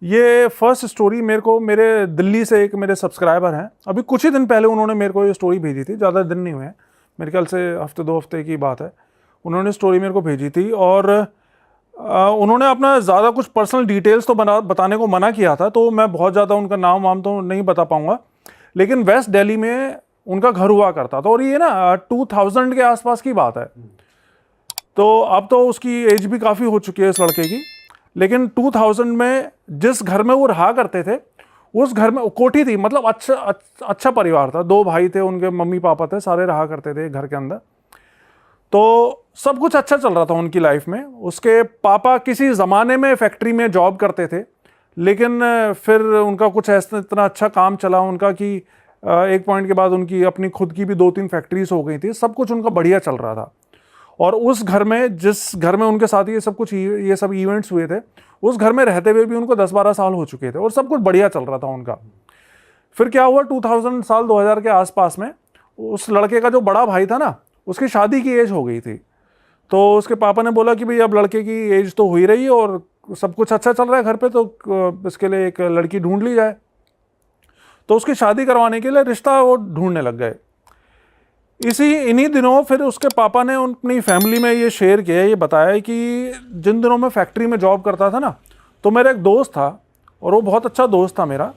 ये first story मेरे को मेरे दिल्ली से एक मेरे सब्सक्राइबर हैं, अभी कुछ ही दिन पहले उन्होंने मेरे को ये स्टोरी भेजी थी, ज़्यादा दिन नहीं हुए हैं, मेरे ख्याल से हफ्ते 2 हफ्ते की बात है। उन्होंने स्टोरी मेरे को भेजी थी और उन्होंने अपना ज़्यादा कुछ पर्सनल डिटेल्स तो बताने को मना किया था, तो मैं बहुत ज़्यादा उनका नाम वाम तो नहीं बता पाऊँगा। लेकिन वेस्ट दिल्ली में उनका घर हुआ करता था और ये ना 2000 के आसपास की बात है। तो अब तो उसकी एज भी काफ़ी हो चुकी है इस लड़के की, लेकिन 2000 में जिस घर में वो रहा करते थे, उस घर में कोठी थी, मतलब अच्छा परिवार था, 2 भाई थे, उनके मम्मी पापा थे, सारे रहा करते थे घर के अंदर। तो सब कुछ अच्छा चल रहा था उनकी लाइफ में। उसके पापा किसी ज़माने में फैक्ट्री में जॉब करते थे, लेकिन फिर उनका कुछ ऐसा इतना अच्छा काम चला उनका कि एक पॉइंट के बाद उनकी अपनी खुद की भी 2-3 फैक्ट्रीज हो गई थी, सब कुछ उनका बढ़िया चल रहा था। और उस घर में, जिस घर में उनके साथ ये सब इवेंट्स हुए थे, उस घर में रहते हुए भी उनको 10-12 साल हो चुके थे और सब कुछ बढ़िया चल रहा था उनका। फिर क्या हुआ, 2000 के आसपास में उस लड़के का जो बड़ा भाई था ना, उसकी शादी की एज हो गई थी। तो उसके पापा ने बोला कि भाई अब लड़के की एज तो हो ही रही है और सब कुछ अच्छा चल रहा है घर पे, तो इसके लिए एक लड़की ढूंढ ली जाए। तो उसकी शादी करवाने के लिए रिश्ता वो ढूंढने लग गए। इन्हीं दिनों फिर उसके पापा ने अपनी फैमिली में ये शेयर किया, ये बताया कि जिन दिनों मैं फैक्ट्री में जॉब करता था ना, तो मेरा एक दोस्त था और वो बहुत अच्छा दोस्त था मेरा,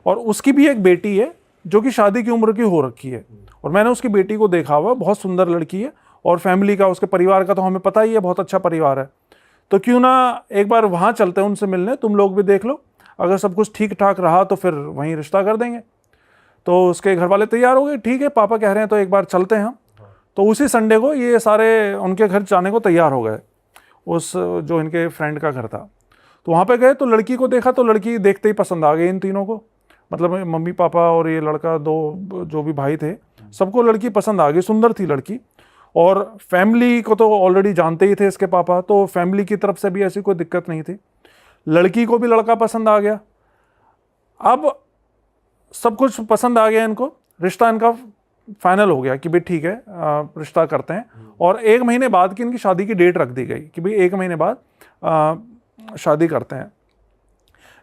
और उसकी भी एक बेटी है जो कि शादी की उम्र की हो रखी है। और मैंने उसकी बेटी को देखा हुआ, बहुत सुंदर लड़की है, और फैमिली का, उसके परिवार का तो हमें पता ही है, बहुत अच्छा परिवार है। तो क्यों ना एक बार वहाँ चलते हैं उनसे मिलने, तुम लोग भी देख लो, अगर सब कुछ ठीक ठाक रहा तो फिर वहीं रिश्ता कर देंगे। तो उसके घर वाले तैयार हो गए, ठीक है पापा कह रहे हैं तो एक बार चलते हैं हम। तो उसी संडे को ये सारे उनके घर जाने को तैयार हो गए, उस जो इनके फ्रेंड का घर था। तो वहाँ पे गए तो लड़की को देखा, तो लड़की देखते ही पसंद आ गई इन तीनों को, मतलब मम्मी पापा और ये लड़का, 2 जो भी भाई थे, सबको लड़की पसंद आ गई, सुंदर थी लड़की। और फैमिली को तो ऑलरेडी जानते ही थे इसके पापा, तो फैमिली की तरफ से भी ऐसी कोई दिक्कत नहीं थी। लड़की को भी लड़का पसंद आ गया। अब सब कुछ पसंद आ गया इनको, रिश्ता इनका फाइनल हो गया कि भाई ठीक है, रिश्ता करते हैं। और 1 महीने बाद की इनकी शादी की डेट रख दी गई कि भाई 1 महीने बाद शादी करते हैं।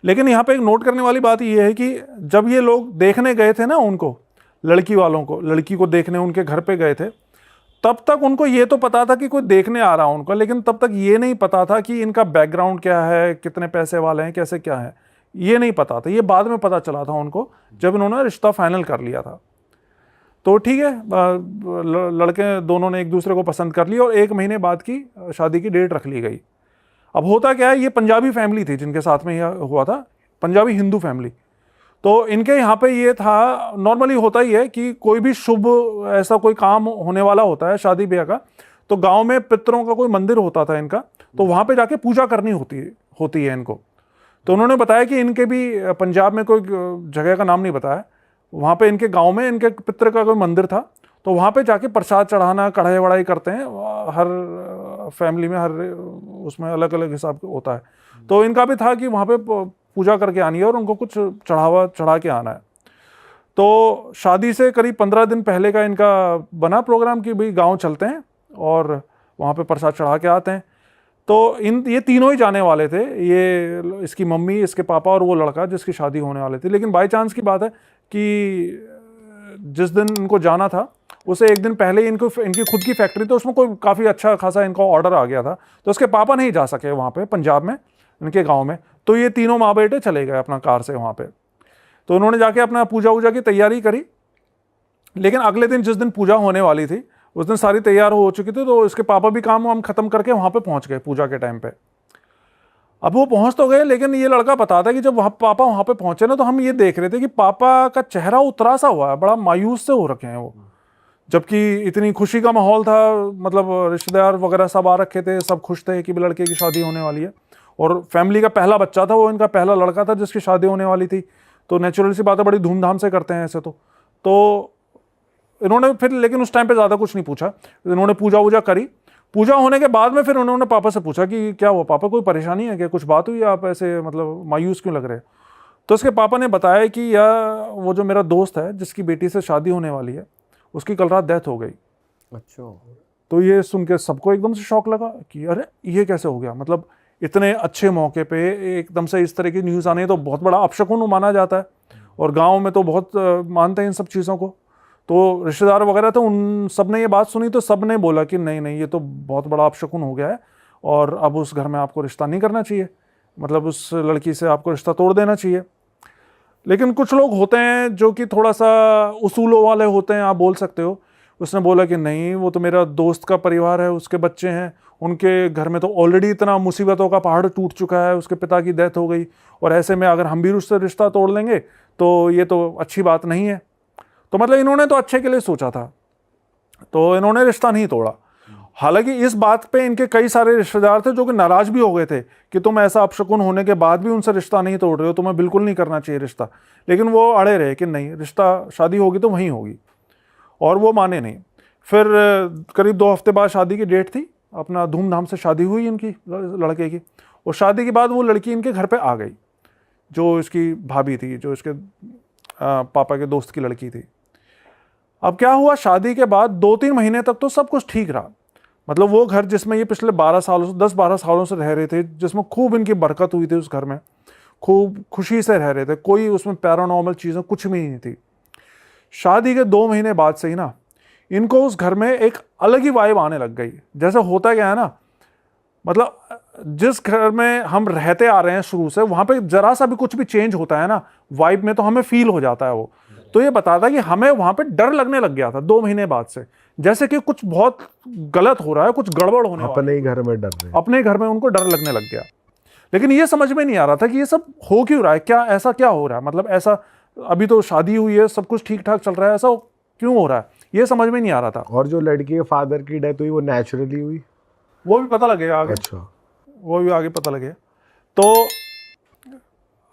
लेकिन यहाँ पे एक नोट करने वाली बात ये है कि जब ये लोग देखने गए थे ना उनको, लड़की वालों को, लड़की को देखने उनके घर पे गए थे, तब तक उनको ये तो पता था कि कोई देखने आ रहा है उनको, लेकिन तब तक ये नहीं पता था कि इनका बैकग्राउंड क्या है, कितने पैसे वाले हैं, कैसे क्या है, ये नहीं पता था। ये बाद में पता चला था उनको जब इन्होंने रिश्ता फाइनल कर लिया था। तो ठीक है, लड़के दोनों ने एक दूसरे को पसंद कर लिया और 1 महीने बाद की शादी की डेट रख ली गई। अब होता क्या है, ये पंजाबी फैमिली थी जिनके साथ में यह हुआ था, पंजाबी हिंदू फैमिली। तो इनके यहाँ पे ये था, नॉर्मली होता ही है कि कोई भी शुभ ऐसा कोई काम होने वाला होता है शादी ब्याह का, तो गांव में पितरों का कोई मंदिर होता था इनका, तो वहाँ पे जाके पूजा करनी होती है इनको। तो उन्होंने बताया कि इनके भी पंजाब में कोई जगह का नाम नहीं बताया, वहाँ पे इनके गांव में इनके पितर का कोई मंदिर था, तो वहाँ पे जाके प्रसाद चढ़ाना, कढ़ाई वढ़ाई करते हैं, हर फैमिली में हर उसमें अलग अलग हिसाब होता है। तो इनका भी था कि वहाँ पे पूजा करके आनी है और उनको कुछ चढ़ा के आना है। तो शादी से करीब 15 दिन पहले का इनका बना प्रोग्राम कि भाई गाँव चलते हैं और वहाँ पे प्रसाद चढ़ा के आते हैं। तो ये तीनों ही जाने वाले थे, ये इसकी मम्मी, इसके पापा और वो लड़का जिसकी शादी होने वाले थे। लेकिन बाय चांस की बात है कि जिस दिन इनको जाना था उसे 1 दिन पहले इनकी खुद की फैक्ट्री, तो उसमें कोई काफ़ी अच्छा खासा इनको ऑर्डर आ गया था, तो उसके पापा नहीं जा सके वहाँ पे पंजाब में इनके गाँव में। तो ये तीनों माँ बेटे चले गए अपना कार से वहाँ पे। तो उन्होंने जाके अपना पूजा वूजा की तैयारी करी, लेकिन अगले दिन जिस दिन पूजा होने वाली थी उस दिन सारी तैयार हो चुकी थी, तो इसके पापा भी काम वाम खत्म करके वहाँ पे पहुँच गए पूजा के टाइम पे। अब वो पहुँच तो गए, लेकिन ये लड़का बताता है कि जब पापा वहाँ पे पहुँचे ना, तो हम ये देख रहे थे कि पापा का चेहरा उतरा सा हुआ है, बड़ा मायूस से हो रखे हैं वो, जबकि इतनी खुशी का माहौल था, मतलब रिश्तेदार वगैरह सब आ रखे थे, सब खुश थे कि लड़के की शादी होने वाली है, और फैमिली का पहला बच्चा था वो, इनका पहला लड़का था जिसकी शादी होने वाली थी। तो नेचुरल सी बात है, बड़ी धूमधाम से करते हैं ऐसे। तो इन्होंने फिर, लेकिन उस टाइम पे ज़्यादा कुछ नहीं पूछा, इन्होंने पूजा वूजा करी। पूजा होने के बाद में फिर उन्होंने पापा से पूछा कि क्या हुआ पापा, कोई परेशानी है क्या, कुछ बात हुई, आप ऐसे मतलब मायूस क्यों लग रहे हैं। तो उसके पापा ने बताया कि यार वो जो मेरा दोस्त है जिसकी बेटी से शादी होने वाली है, उसकी कल रात डेथ हो गई। अच्छा। तो ये सुन के सबको एकदम से शौक लगा कि अरे ये कैसे हो गया, मतलब इतने अच्छे मौके पे एकदम से इस तरह की न्यूज़ आनी तो बहुत बड़ा अपशकुन माना जाता है, और गांव में तो बहुत मानते हैं इन सब चीज़ों को। तो रिश्तेदार वगैरह थे, उन सब ने ये बात सुनी तो सब ने बोला कि नहीं नहीं, ये तो बहुत बड़ा अपशकुन हो गया है और अब उस घर में आपको रिश्ता नहीं करना चाहिए, मतलब उस लड़की से आपको रिश्ता तोड़ देना चाहिए। लेकिन कुछ लोग होते हैं जो कि थोड़ा सा उसूलों वाले होते हैं, आप बोल सकते हो। उसने बोला कि नहीं, वो तो मेरा दोस्त का परिवार है, उसके बच्चे हैं, उनके घर में तो ऑलरेडी इतना मुसीबतों का पहाड़ टूट चुका है, उसके पिता की डेथ हो गई, और ऐसे में अगर हम भी उससे रिश्ता तोड़ लेंगे तो ये तो अच्छी बात नहीं है। तो मतलब इन्होंने तो अच्छे के लिए सोचा था, तो इन्होंने रिश्ता नहीं तोड़ा। हालांकि इस बात पे इनके कई सारे रिश्तेदार थे जो कि नाराज भी हो गए थे कि तुम ऐसा अपशकुन होने के बाद भी उनसे रिश्ता नहीं तोड़ रहे हो, तुम्हें बिल्कुल नहीं करना चाहिए रिश्ता। लेकिन वो अड़े रहे कि नहीं, रिश्ता शादी होगी तो वहीं होगी, और वो माने नहीं। फिर करीब 2 हफ्ते बाद शादी की डेट थी, अपना धूमधाम से शादी हुई इनकी लड़के की, और शादी के बाद वो लड़की इनके घर पे आ गई, जो इसकी भाभी थी, जो इसके पापा के दोस्त की लड़की थी। अब क्या हुआ, शादी के बाद 2-3 महीने तक तो सब कुछ ठीक रहा। मतलब वो घर जिसमें ये पिछले 10-12 सालों से रह रहे थे, जिसमें खूब इनकी बरकत हुई थी, उस घर में खूब खुशी से रह रहे थे, कोई उसमें पैरानॉर्मल चीज़ें कुछ भी नहीं थी। शादी के 2 महीने बाद से ही ना इनको उस घर में एक अलग ही वाइब आने लग गई। जैसे होता क्या है ना, मतलब जिस घर में हम रहते आ रहे हैं शुरू से, वहां पे जरा सा भी कुछ भी चेंज होता है ना वाइब में, तो हमें फील हो जाता है वो। तो ये बताता है कि हमें वहां पे डर लगने लग गया था 2 महीने बाद से, जैसे कि कुछ बहुत गलत हो रहा है, कुछ गड़बड़ होने वाला है। अपने ही घर में डर रहे, अपने घर में उनको डर लगने लग गया। लेकिन ये समझ में नहीं आ रहा था कि ये सब हो क्यों रहा है, क्या ऐसा क्या हो रहा है, मतलब ऐसा अभी तो शादी हुई है, सब कुछ ठीक ठाक चल रहा है, ऐसा क्यों हो रहा है, ये समझ में नहीं आ रहा था। और जो लड़की के फादर की डेथ हुई वो नेचुरली हुई, वो भी पता लगेगा आगे। अच्छा, वो भी आगे पता लगेगा। तो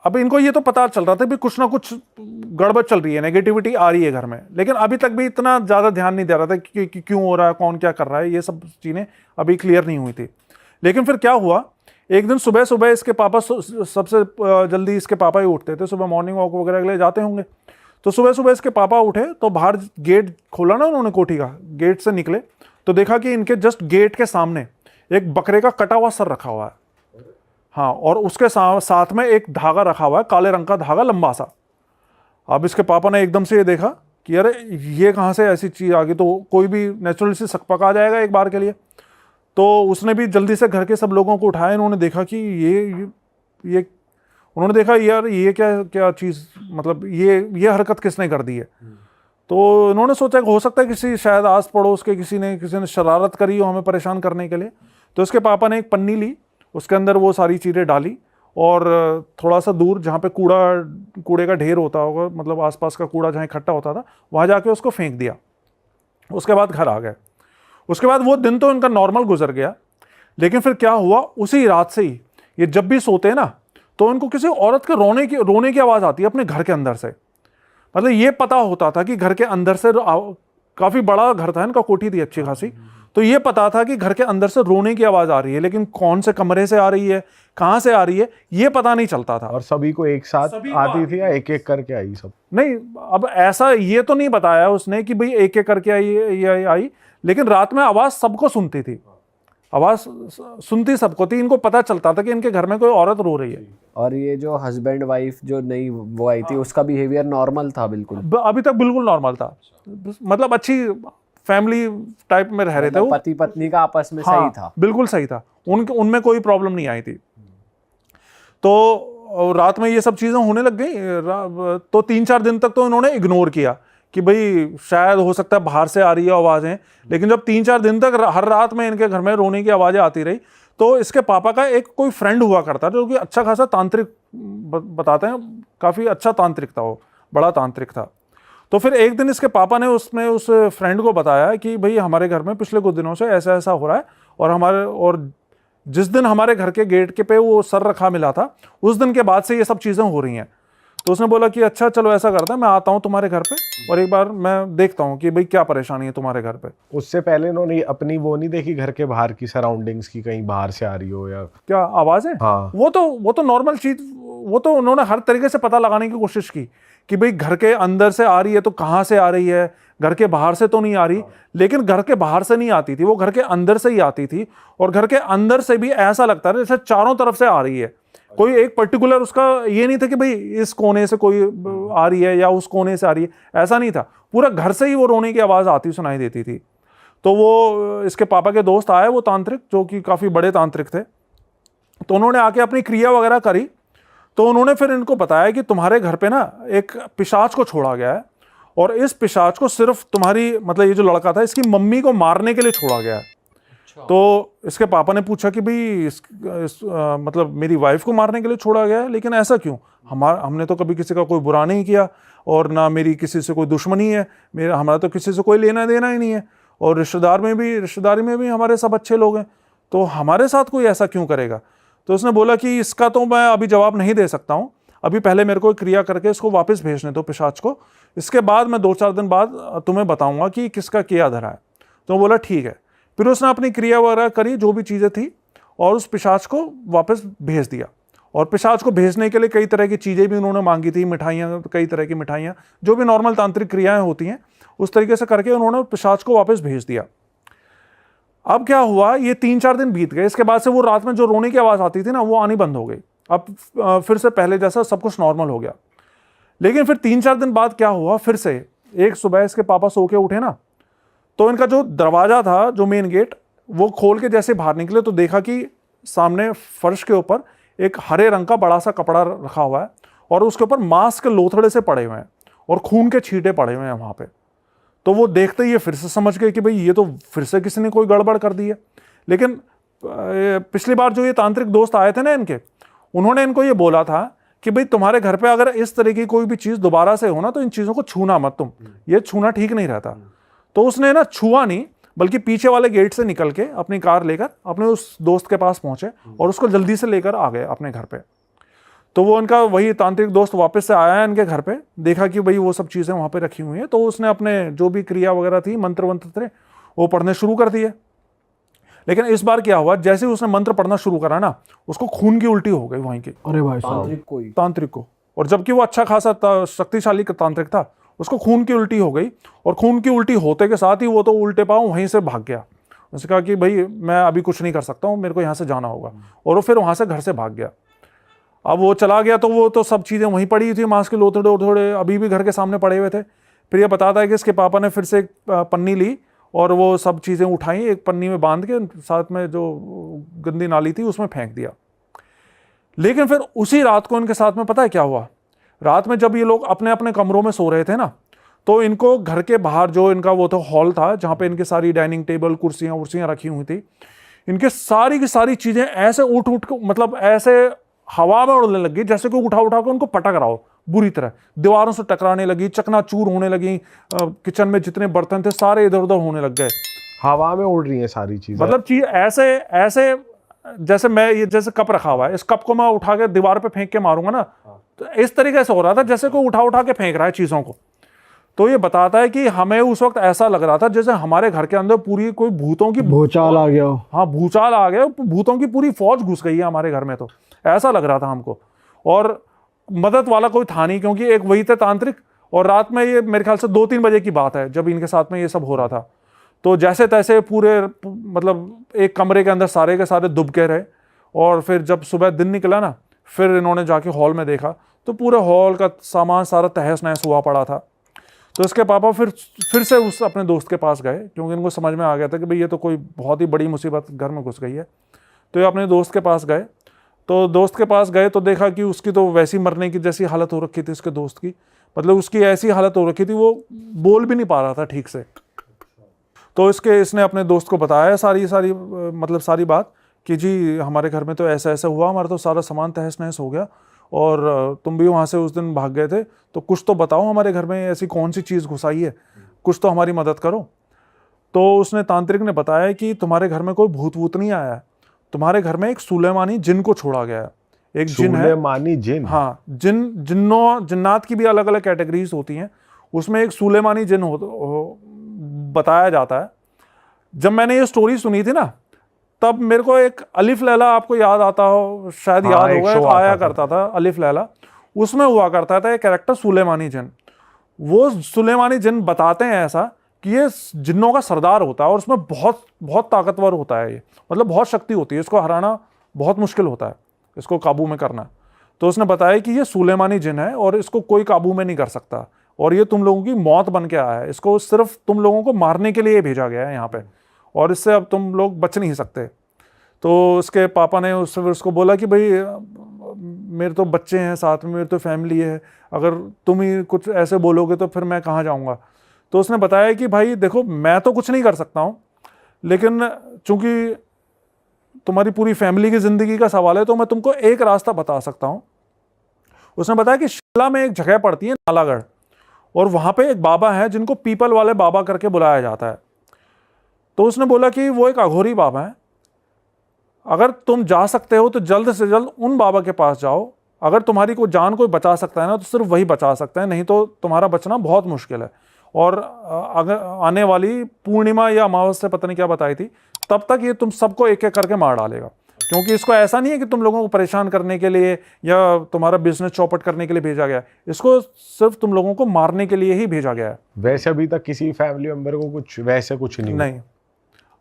अब इनको ये तो पता चल रहा था कि कुछ ना कुछ गड़बड़ चल रही है, नेगेटिविटी आ रही है घर में, लेकिन अभी तक भी इतना ज़्यादा ध्यान नहीं दे रहा था कि क्यों हो रहा है, कौन क्या कर रहा है, ये सब चीज़ें अभी क्लियर नहीं हुई थी। लेकिन फिर क्या हुआ, एक दिन सुबह सुबह इसके पापा, सबसे जल्दी इसके पापा ही उठते थे, सुबह मॉर्निंग वॉक वगैरह के लिए जाते होंगे। तो सुबह सुबह इसके पापा उठे तो बाहर गेट खोला ना उन्होंने कोठी का, गेट से निकले तो देखा कि इनके जस्ट गेट के सामने एक बकरे का कटा हुआ सर रखा हुआ है, हाँ, और उसके साथ में एक धागा रखा हुआ है, काले रंग का धागा लंबा सा। अब इसके पापा ने एकदम से ये देखा कि अरे ये कहाँ से ऐसी चीज़ आ गई, तो कोई भी नेचुरल सी सकपक आ जाएगा एक बार के लिए। तो उसने भी जल्दी से घर के सब लोगों को उठाया, इन्होंने देखा कि ये उन्होंने देखा यार ये क्या क्या चीज़, मतलब ये हरकत किसने कर दी है। तो इन्होंने सोचा कि हो सकता है किसी शायद आस पड़ोस के किसी ने शरारत करी हो हमें परेशान करने के लिए। तो इसके पापा ने एक पन्नी ली, उसके अंदर वो सारी चीज़ें डाली, और थोड़ा सा दूर जहाँ पे कूड़े का ढेर होता होगा, मतलब आसपास का कूड़ा जहाँ इकट्ठा होता था, वहाँ जाके उसको फेंक दिया। उसके बाद घर आ गए। उसके बाद वो दिन तो इनका नॉर्मल गुजर गया। लेकिन फिर क्या हुआ, उसी रात से ही ये जब भी सोते हैं ना, तो इनको किसी औरत के रोने की आवाज़ आती है अपने घर के अंदर से। मतलब ये पता होता था कि घर के अंदर से, काफ़ी बड़ा घर था इनका, कोठी थी अच्छी खासी, तो ये पता था कि घर के अंदर से रोने की आवाज़ आ रही है, लेकिन कौन से कमरे से आ रही है, कहाँ से आ रही है, ये पता नहीं चलता था। और सभी को एक साथ आती थी या एक एक करके आई सब? नहीं, अब ऐसा ये तो नहीं बताया उसने कि भाई एक एक करके आई, लेकिन रात में आवाज़ सबको सुनती थी, आवाज़ सुनती सबको थी। इनको पता चलता था कि इनके घर में कोई औरत रो रही है। और ये जो हस्बैंड वाइफ जो नई वो आई थी, उसका बिहेवियर नॉर्मल था बिल्कुल? अभी तक बिल्कुल नॉर्मल था, मतलब अच्छी फैमिली टाइप में रह रहे थे वो, पति पत्नी का आपस में हाँ, सही था, बिल्कुल सही था, उनमें कोई प्रॉब्लम नहीं आई थी। तो रात में ये सब चीज़ें होने लग गई। तो 3-4 दिन तक तो इन्होंने इग्नोर किया कि भाई शायद हो सकता है बाहर से आ रही है आवाज़ें। लेकिन जब 3-4 दिन तक हर रात में इनके घर में रोने की आवाज़ें आती रही, तो इसके पापा का एक कोई फ्रेंड हुआ करता जो कि अच्छा खासा तांत्रिक, बताते हैं काफ़ी अच्छा तांत्रिक था, वो बड़ा तांत्रिक था। तो फिर एक दिन इसके पापा ने उस फ्रेंड को बताया कि भाई हमारे घर में पिछले कुछ दिनों से ऐसा ऐसा हो रहा है, और जिस दिन हमारे घर के गेट के पे वो सर रखा मिला था, उस दिन के बाद से ये सब चीज़ें हो रही हैं। तो उसने बोला कि अच्छा चलो ऐसा करता है, मैं आता हूँ तुम्हारे घर पे और एक बार मैं देखता हूँ कि भाई क्या परेशानी है तुम्हारे घर पे। उससे पहले इन्होंने अपनी वो नहीं देखी घर के बाहर की सराउंडिंग्स की, कहीं बाहर से आ रही हो या क्या आवाज़ है? हाँ, वो तो नॉर्मल चीज़, वो तो उन्होंने हर तरीके से पता लगाने की कोशिश की कि भाई घर के अंदर से आ रही है तो कहाँ से आ रही है, घर के बाहर से तो नहीं आ रही, लेकिन घर के बाहर से नहीं आती थी, वो घर के अंदर से ही आती थी। और घर के अंदर से भी ऐसा लगता था जैसे चारों तरफ से आ रही है, कोई एक पर्टिकुलर उसका ये नहीं था कि भाई इस कोने से कोई आ रही है या उस कोने से आ रही है, ऐसा नहीं था। पूरा घर से ही वो रोने की आवाज आती सुनाई देती थी। तो वो इसके पापा के दोस्त आए, वो तांत्रिक, जो कि काफी बड़े तांत्रिक थे। तो उन्होंने आके अपनी क्रिया वगैरह करी। तो उन्होंने फिर इनको बताया कि तुम्हारे घर पे ना एक पिशाच को छोड़ा गया है, और इस पिशाच को सिर्फ तुम्हारी, मतलब ये जो लड़का था, इसकी मम्मी को मारने के लिए छोड़ा गया है। तो इसके पापा ने पूछा कि भाई मतलब मेरी वाइफ को मारने के लिए छोड़ा गया है, लेकिन ऐसा क्यों? हमने तो कभी किसी का कोई बुरा नहीं किया, और ना मेरी किसी से कोई दुश्मनी है, हमारा तो किसी से कोई लेना देना ही नहीं है, और रिश्तेदारी में भी हमारे सब अच्छे लोग हैं, तो हमारे साथ कोई ऐसा क्यों करेगा? तो उसने बोला कि इसका तो मैं अभी जवाब नहीं दे सकता हूँ, अभी पहले मेरे को क्रिया करके इसको वापस भेजने दो पिशाच को, इसके बाद मैं 2-4 दिन बाद तुम्हें बताऊंगा कि किसका क्या धरा है। तो बोला ठीक है। फिर उसने अपनी क्रिया वगैरह करी, जो भी चीज़ें थी, और उस पिशाच को वापस भेज दिया। और पिशाच को भेजने के लिए कई तरह की चीज़ें भी उन्होंने मांगी थी, मिठाइयाँ, कई तरह की मिठाइयाँ, जो भी नॉर्मल तांत्रिक क्रियाएं होती हैं, उस तरीके से करके उन्होंने पिशाच को वापस भेज दिया। अब क्या हुआ, ये 3-4 दिन बीत गए। इसके बाद से वो रात में जो रोने की आवाज़ आती थी ना, वो आनी बंद हो गई। अब फिर से पहले जैसा सब कुछ नॉर्मल हो गया। लेकिन फिर 3-4 दिन बाद क्या हुआ, फिर से एक सुबह इसके पापा सो के उठे ना, तो इनका जो दरवाजा था, जो मेन गेट, वो खोल के जैसे बाहर निकले तो देखा कि सामने फर्श के ऊपर एक हरे रंग का बड़ा सा कपड़ा रखा हुआ है, और उसके ऊपर मांस के लोथड़े से पड़े हुए हैं, और खून के छींटे पड़े हुए हैं वहां पे। तो वो देखते ही ये फिर से समझ गए कि भाई ये तो फिर से किसी ने कोई गड़बड़ कर दी है। लेकिन पिछली बार जो ये तांत्रिक दोस्त आए थे ना इनके, उन्होंने इनको ये बोला था कि भाई तुम्हारे घर पे अगर इस तरह की कोई भी चीज दोबारा से हो ना, तो इन चीजों को छूना मत तुम, ये छूना ठीक नहीं रहता। तो उसने ना छुआ नहीं, बल्कि पीछे वाले गेट से निकल के अपनी कार लेकर अपने उस दोस्त के पास पहुंचे, और उसको जल्दी से लेकर आ गए अपने घर पे। तो वो उनका वही तांत्रिक दोस्त वापस से आया है इनके घर पे, देखा कि भाई वो सब चीज़ें वहाँ पे रखी हुई हैं, तो उसने अपने जो भी क्रिया वगैरह थी, मंत्र वंत्र थे, वो पढ़ने शुरू कर दिए। लेकिन इस बार क्या हुआ, जैसे ही उसने मंत्र पढ़ना शुरू करा ना, उसको खून की उल्टी हो गई वहीं की, अरे भाई तांत्रिक को। और जबकि वो अच्छा खासा शक्तिशाली तांत्रिक था, उसको खून की उल्टी हो गई। और खून की उल्टी होते के साथ ही वो तो उल्टे पाँव वहीं से भाग गया। उसने कहा कि भाई मैं अभी कुछ नहीं कर सकता हूँ, मेरे को यहाँ से जाना होगा, और वो फिर वहाँ से घर से भाग गया। अब वो चला गया तो वो तो सब चीज़ें वहीं पड़ी थी, मांस के लोथड़े अभी भी घर के सामने पड़े हुए थे। फिर ये बताता है कि इसके पापा ने फिर से एक पन्नी ली, और वो सब चीज़ें उठाई, एक पन्नी में बांध के साथ में जो गंदी नाली थी उसमें फेंक दिया। लेकिन फिर उसी रात को इनके साथ में पता है क्या हुआ, रात में जब ये लोग अपने अपने कमरों में सो रहे थे ना, तो इनको घर के बाहर जो इनका वो तो हॉल था, जहाँ पे इनकी सारी डाइनिंग टेबल कुर्सियाँ रखी हुई थी, इनके सारी की सारी चीज़ें ऐसे उठ के, मतलब ऐसे हवा में उड़ने लगी, जैसे कि उठा के उनको पटक रहा हो बुरी तरह, दीवारों से टकराने लगी, चकनाचूर होने लगी, किचन में जितने बर्तन थे सारे इधर उधर होने लग गए, हवा में उड़ रही है सारी चीजें। मतलब चीज ऐसे जैसे मैं ये जैसे कप रखा हुआ है, इस कप को मैं उठा के दीवार पे फेंक के मारूंगा ना, तो इस तरीके से हो रहा था जैसे कोई उठा के फेंक रहा है चीजों को। तो ये बताता है कि हमें उस वक्त ऐसा लग रहा था जैसे हमारे घर के अंदर पूरी कोई भूतों की भूचाल आ गया हो। हाँ, भूचाल आ गया, भूतों की पूरी फौज घुस गई है हमारे घर में, तो ऐसा लग रहा था हमको। और मदद वाला कोई था नहीं, क्योंकि एक वही थे तांत्रिक, और रात में ये मेरे ख्याल से 2-3 बजे की बात है जब इनके साथ में ये सब हो रहा था। तो जैसे तैसे पूरे, मतलब एक कमरे के अंदर सारे के सारे दुब के रहे। और फिर जब सुबह दिन निकला ना, फिर इन्होंने जाके हॉल में देखा तो पूरे हॉल का सामान सारा तहस नहस हुआ पड़ा था। तो इसके पापा फिर से उस अपने दोस्त के पास गए, क्योंकि इनको समझ में आ गया था कि भाई ये तो कोई बहुत ही बड़ी मुसीबत घर में घुस गई है। तो ये अपने दोस्त के पास गए। तो दोस्त के पास गए तो देखा कि उसकी तो वैसी मरने की जैसी हालत हो रखी थी उसके दोस्त की, मतलब उसकी ऐसी हालत हो रखी थी, वो बोल भी नहीं पा रहा था ठीक से। तो इसने अपने दोस्त को बताया मतलब सारी बात कि जी हमारे घर में तो ऐसा ऐसा हुआ, हमारा तो सारा सामान तहस नहस हो गया, और तुम भी वहाँ से उस दिन भाग गए थे, तो कुछ तो बताओ हमारे घर में ऐसी कौन सी चीज़ घुस आई है, कुछ तो हमारी मदद करो। तो उसने तांत्रिक ने बताया कि तुम्हारे घर में कोई भूत वूत नहीं आया है, तुम्हारे घर में एक सुलेमानी जिन को छोड़ा गया है। एक जिन है, सुलेमानी जिन, हाँ, जिन्नात की भी अलग अलग कैटेगरीज होती हैं, उसमें एक सुलेमानी जिन बताया जाता है। जब मैंने ये स्टोरी सुनी थी ना, तब मेरे को एक अलिफ लैला, आपको याद आता हो शायद, याद होगा, आया करता था अलिफ लैला, उसमें हुआ करता था एक कैरेक्टर सुलेमानी जिन। वो सुलेमानी जिन बताते हैं ऐसा कि ये जिन्नों का सरदार होता है और उसमें बहुत बहुत ताकतवर होता है ये, मतलब बहुत शक्ति होती है, इसको हराना बहुत मुश्किल होता है, इसको काबू में करना। तो उसने बताया कि ये सुलेमानी जिन है और इसको कोई काबू में नहीं कर सकता और ये तुम लोगों की मौत बन के आया है, इसको सिर्फ तुम लोगों को मारने के लिए भेजा गया है यहाँ पे और इससे अब तुम लोग बच नहीं सकते। तो उसके पापा ने उसको बोला कि भाई मेरे तो बच्चे हैं साथ में, मेरी तो फैमिली है, अगर तुम ही कुछ ऐसे बोलोगे तो फिर मैं कहाँ जाऊँगा। तो उसने बताया कि भाई देखो मैं तो कुछ नहीं कर सकता हूँ, लेकिन चूंकि तुम्हारी पूरी फैमिली की ज़िंदगी का सवाल है तो मैं तुमको एक रास्ता बता सकता हूँ। उसने बताया कि शिमला में एक जगह पड़ती है नालागढ़, और वहाँ पे एक बाबा है जिनको पीपल वाले बाबा करके बुलाया जाता है। तो उसने बोला कि वो एक अघोरी बाबा है, अगर तुम जा सकते हो तो जल्द से जल्द उन बाबा के पास जाओ, अगर तुम्हारी कोई जान कोई बचा सकता है ना तो सिर्फ वही बचा सकता है, नहीं तो तुम्हारा बचना बहुत मुश्किल है। और अगर आने वाली पूर्णिमा या अमावस्या पता नहीं क्या बताई थी, तब तक ये तुम सबको एक एक करके मार डालेगा, क्योंकि इसको ऐसा नहीं है कि तुम लोगों को परेशान करने के लिए या तुम्हारा बिजनेस चौपट करने के लिए भेजा गया है, इसको सिर्फ तुम लोगों को मारने के लिए ही भेजा गया है। वैसे अभी तक किसी फैमिली मेंबर को कुछ वैसे कुछ नहीं हुआ? नहीं,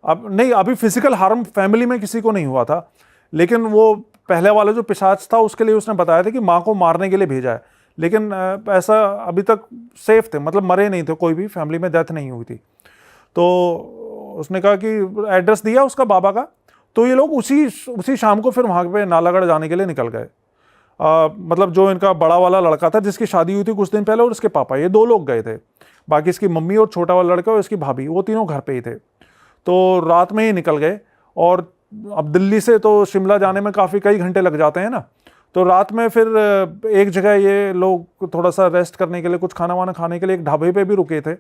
अब नहीं, अभी फिजिकल हार्म फैमिली में किसी को नहीं हुआ था, लेकिन वो पहले वाला जो पिशाच था उसके लिए उसने बताया था कि माँ को मारने के लिए भेजा है, लेकिन ऐसा अभी तक सेफ थे, मतलब मरे नहीं थे, कोई भी फैमिली में डेथ नहीं हुई थी। तो उसने कहा कि एड्रेस दिया उसका बाबा का, तो ये लोग उसी शाम को फिर वहाँ पे नालागढ़ जाने के लिए निकल गए। मतलब जो इनका बड़ा वाला लड़का था जिसकी शादी हुई थी कुछ दिन पहले और उसके पापा, ये 2 लोग गए थे, बाकी इसकी मम्मी और छोटा वाला लड़का और इसकी भाभी, वो तीनों घर पे ही थे। तो रात में ही निकल गए, और अब दिल्ली से तो शिमला जाने में काफ़ी कई घंटे लग जाते हैं ना, तो रात में फिर एक जगह ये लोग थोड़ा सा रेस्ट करने के लिए, कुछ खाना वाना खाने के लिए एक ढाबे पे भी रुके थे।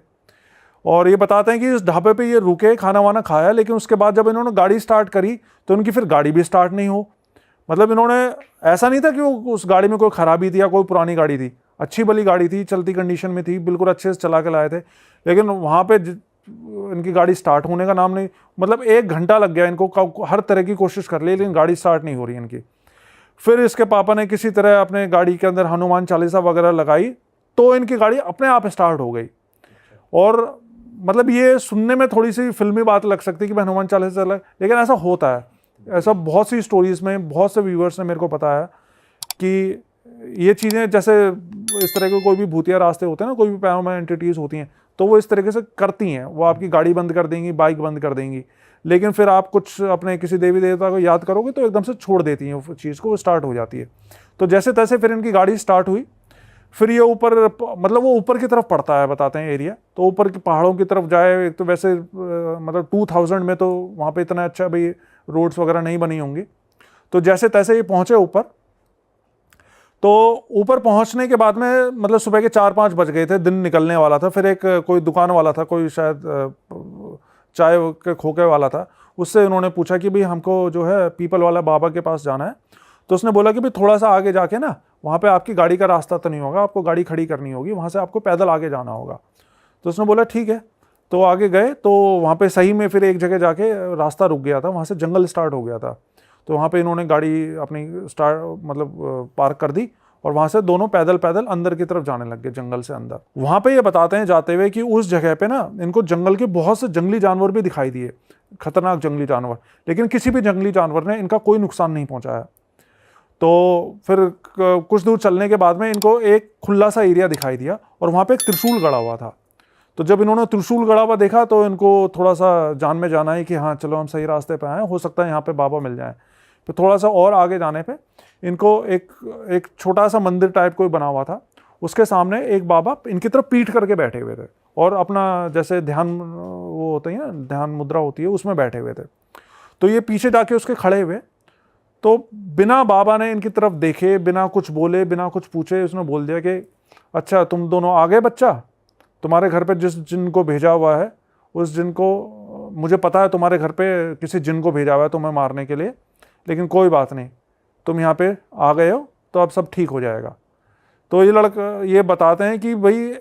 और ये बताते हैं कि इस ढाबे पे ये रुके, खाना वाना खाया, लेकिन उसके बाद जब इन्होंने गाड़ी स्टार्ट करी तो उनकी फिर गाड़ी भी स्टार्ट नहीं हो। मतलब इन्होंने, ऐसा नहीं था कि उस गाड़ी में कोई खराबी थी या कोई पुरानी गाड़ी थी, अच्छी भली गाड़ी थी, चलती कंडीशन में थी, बिल्कुल अच्छे से चला के लाए थे, लेकिन वहाँ पे इनकी गाड़ी स्टार्ट होने का नाम नहीं, मतलब 1 घंटा लग गया इनको, हर तरह की कोशिश कर ली लेकिन गाड़ी स्टार्ट नहीं हो रही इनकी। फिर इसके पापा ने किसी तरह अपने गाड़ी के अंदर हनुमान चालीसा वगैरह लगाई तो इनकी गाड़ी अपने आप स्टार्ट हो गई। और मतलब ये सुनने में थोड़ी सी फिल्मी बात लग सकती है कि भाई हनुमान चालीसा चला, लेकिन ऐसा होता है, ऐसा बहुत सी स्टोरीज में बहुत से व्यूअर्स ने मेरे को बताया कि ये चीज़ें, जैसे इस तरह के कोई भी भूतिया रास्ते होते हैं ना, कोई भी पैरानॉर्मल एंटिटीज़ होती हैं, तो वो इस तरीके से करती हैं, वो आपकी गाड़ी बंद कर देंगी, बाइक बंद कर देंगी, लेकिन फिर आप कुछ अपने किसी देवी देवता को याद करोगे तो एकदम से छोड़ देती हैं वो चीज़ को, वो स्टार्ट हो जाती है। तो जैसे तैसे फिर इनकी गाड़ी स्टार्ट हुई, फिर ये ऊपर, मतलब वो ऊपर की तरफ पड़ता है बताते हैं एरिया, तो ऊपर की पहाड़ों की तरफ जाए, एक तो वैसे मतलब 2000 में तो वहाँ पे इतना अच्छा भाई रोड्स वगैरह नहीं बनी होंगी। तो जैसे तैसे ये पहुँचे ऊपर, तो ऊपर पहुंचने के बाद में मतलब सुबह के 4-5 बज गए थे, दिन निकलने वाला था। फिर एक कोई दुकान वाला था, कोई शायद चाय के खोखे वाला था, उससे उन्होंने पूछा कि भाई हमको जो है पीपल वाला बाबा के पास जाना है। तो उसने बोला कि भाई थोड़ा सा आगे जाके ना, वहाँ पे आपकी गाड़ी का रास्ता तो नहीं होगा, आपको गाड़ी खड़ी करनी होगी, वहाँ से आपको पैदल आगे जाना होगा। तो उसने बोला ठीक है। तो आगे गए तो वहाँ पे सही में फिर एक जगह जाके रास्ता रुक गया था, वहाँ से जंगल स्टार्ट हो गया था। तो वहाँ पे इन्होंने गाड़ी अपनी मतलब पार्क कर दी और वहाँ से दोनों पैदल पैदल अंदर की तरफ जाने लग गए, जंगल से अंदर। वहाँ पे ये बताते हैं जाते हुए कि उस जगह पे ना इनको जंगल के बहुत से जंगली जानवर भी दिखाई दिए, खतरनाक जंगली जानवर, लेकिन किसी भी जंगली जानवर ने इनका कोई नुकसान नहीं पहुँचाया। तो फिर कुछ दूर चलने के बाद में इनको एक खुला सा एरिया दिखाई दिया और वहाँ पे एक त्रिशूल गड़ा हुआ था। तो जब इन्होंने त्रिशूल गड़ा हुआ देखा तो इनको थोड़ा सा जान में जाना है कि हाँ चलो हम सही रास्ते पे आए, हो सकता है यहाँ पे बाबा मिल जाए। फिर थोड़ा सा और आगे जाने पे इनको एक छोटा सा मंदिर टाइप कोई बना हुआ था, उसके सामने एक बाबा इनकी तरफ पीठ करके बैठे हुए थे और अपना जैसे ध्यान वो होते हैं ना, ध्यान मुद्रा होती है, उसमें बैठे हुए थे। तो ये पीछे जाके उसके खड़े हुए, तो बिना बाबा ने इनकी तरफ देखे, बिना कुछ बोले, बिना कुछ पूछे, उसने बोल दिया कि अच्छा तुम दोनों आ गए बच्चा, तुम्हारे घर पे जिस जिन को भेजा हुआ है उस जिन को, मुझे पता है तुम्हारे घर पे किसी जिन को भेजा हुआ है तुम्हें मारने के लिए, लेकिन कोई बात नहीं, तुम यहाँ पे आ गए हो तो अब सब ठीक हो जाएगा। तो ये लड़का ये बताते हैं कि भाई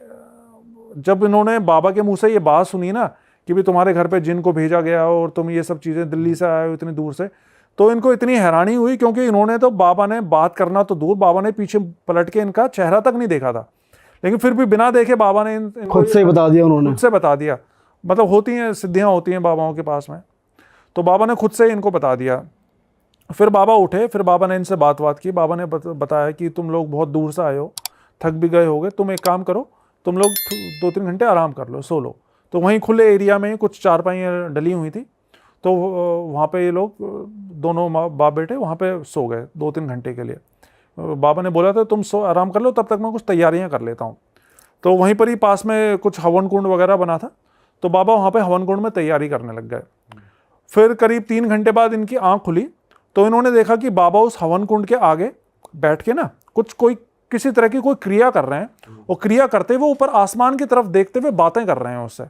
जब इन्होंने बाबा के मुंह से ये बात सुनी ना कि भाई तुम्हारे घर पे जिन को भेजा गया और तुम ये सब चीज़ें दिल्ली से आए हो इतनी दूर से, तो इनको इतनी हैरानी हुई क्योंकि इन्होंने तो बाबा ने बात करना तो दूर, बाबा ने पीछे पलट के इनका चेहरा तक नहीं देखा था, लेकिन फिर भी बिना देखे बाबा ने इनको खुद से ही बता दिया उन्होंने। खुद से बता दिया। मतलब होती हैं सिद्धियाँ होती हैं बाबाओं के पास में, तो बाबा ने खुद से इनको बता दिया। फिर बाबा उठे, फिर बाबा ने इनसे बात की। बाबा ने बताया कि तुम लोग बहुत दूर से आए हो, थक भी गए होगे, तुम एक काम करो, तुम लोग 2-3 घंटे आराम कर लो, सो लो। तो वहीं खुले एरिया में कुछ चारपाइयाँ डली हुई थी, तो वहाँ पे ये लोग दोनों बाप बेटे वहाँ पे सो गए 2-3 घंटे के लिए। बाबा ने बोला था तुम सो आराम कर लो, तब तक मैं कुछ तैयारियाँ कर लेता हूँ। तो वहीं पर ही पास में कुछ हवन कुंड वगैरह बना था, तो बाबा वहाँ पे हवन कुंड में तैयारी करने लग गए। फिर करीब 3 घंटे बाद इनकी आँख खुली, तो इन्होंने देखा कि बाबा उस हवन कुंड के आगे बैठ के ना कोई किसी तरह की कोई क्रिया कर रहे हैं, और क्रिया करते हुए ऊपर आसमान की तरफ देखते हुए बातें कर रहे हैं उससे।